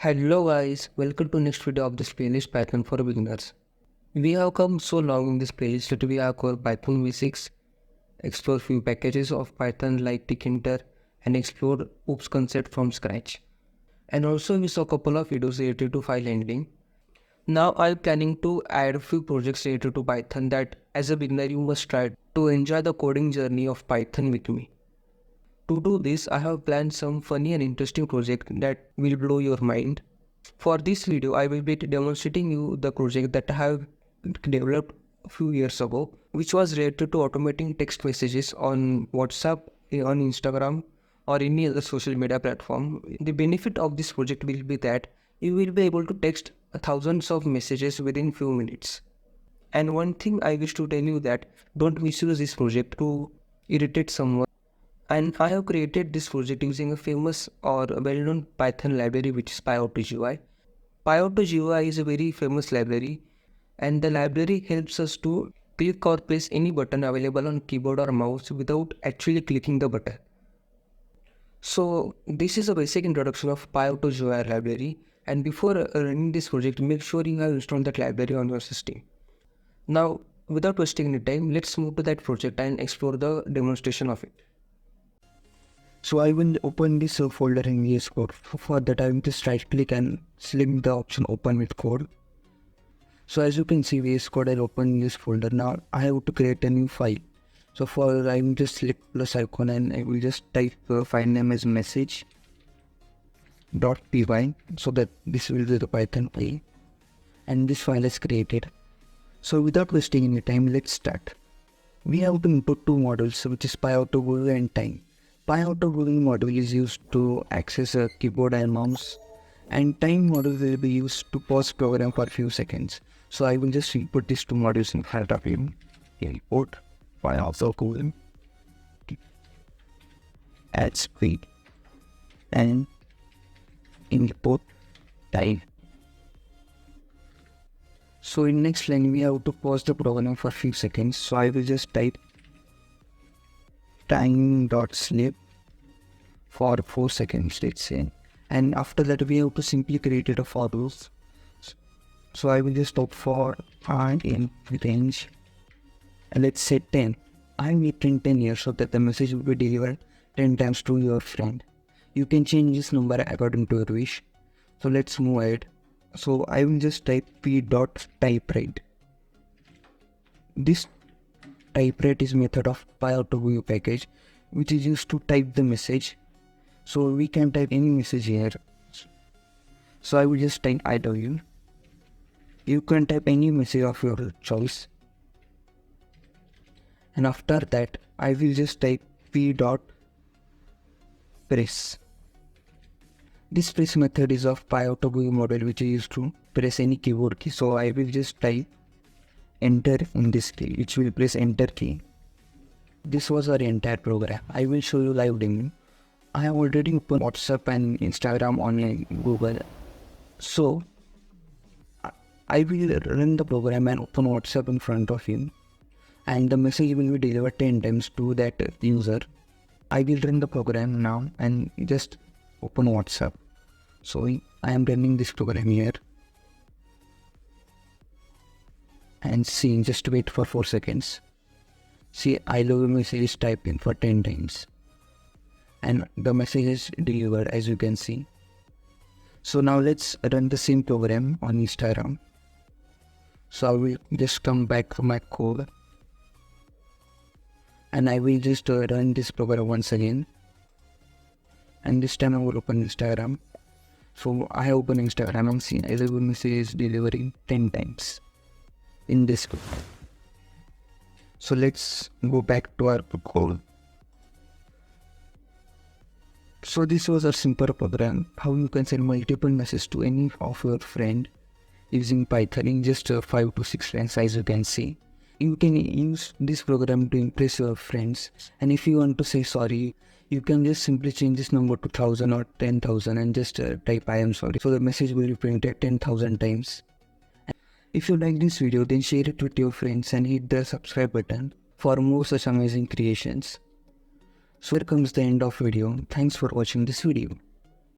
Hello guys, welcome to next video of this playlist Python for beginners. We have come so long in this playlist that we have covered Python v6, explore few packages of Python like Tkinter and explore OOPS concept from scratch. And also we saw a couple of videos related to file handling. Now I'm planning to add a few projects related to Python that as a beginner you must try to enjoy the coding journey of Python with me. To do this, I have planned some funny and interesting project that will blow your mind. For this video, I will be demonstrating you the project that I have developed a few years ago, which was related to automating text messages on WhatsApp, on Instagram, or any other social media platform. The benefit of this project will be that you will be able to text thousands of messages within few minutes. And one thing I wish to tell you that don't misuse this project to irritate someone. And I have created this project using a famous or a well-known Python library which is PyAutoGUI. PyAutoGUI is a very famous library and the library helps us to click or press any button available on keyboard or mouse without actually clicking the button. So this is a basic introduction of PyAutoGUI library, and before running this project make sure you have installed that library on your system. Now without wasting any time, let's move to that project and explore the demonstration of it. So I will open this folder in VS Code. For that I will just right click and select the option open with code. So as you can see, VS Code I'll open this folder. Now I have to create a new file. So for I will just select plus icon and I will just type file name as message.py, so that this will be the Python file and this file is created. So without wasting any time, let's start. We have to input two models, which is PyAutoGUI and time. PyAutoGUI model is used to access a keyboard and mouse, and time model will be used to pause program for a few seconds. So I will just input these two modules in front of him. Import PyAutoGUI, add speed, and import time. So in next line we have to pause the program for a few seconds. So I will just type time.sleep for 4 seconds, let's say, and after that we have to simply create a for loop. So I will just stop for in range and let's set 10. I am written 10 here so that the message will be delivered 10 times to your friend. You can change this number according to your wish. So let's move ahead. So I will just type p.typewrite. This typewrite is method of PyAutoGUI package which is used to type the message. So we can type any message here. So I will just type I love you. You can type any message of your choice. And after that I will just type p.press. This press method is of PyAutoGUI model which is used to press any keyboard key. So I will just type enter in this key, which will press enter key. This was our entire program. I will show you live demo. I have already opened WhatsApp and Instagram on Google. So I will run the program and open WhatsApp in front of him, and the message will be delivered 10 times to that user. I will run the program now and just open WhatsApp. So I am running this program here. And see, just wait for 4 seconds. See, I love you message is typed in for 10 times. And the message is delivered, as you can see. So now let's run the same program on Instagram. So I will just come back to my code. And I will just run this program once again. And this time I will open Instagram. So I open Instagram and see, I love you message is delivering 10 times. In this code. So let's go back to our code. So this was a simple program, how you can send multiple messages to any of your friend using Python in just 5 to 6 lines, as you can see. You can use this program to impress your friends, and if you want to say sorry, you can just simply change this number to 1000 or 10,000 and just type I am sorry. So the message will be printed 10,000 times. If you like this video, then share it with your friends and hit the subscribe button for more such amazing creations. So here comes the end of video. Thanks for watching this video.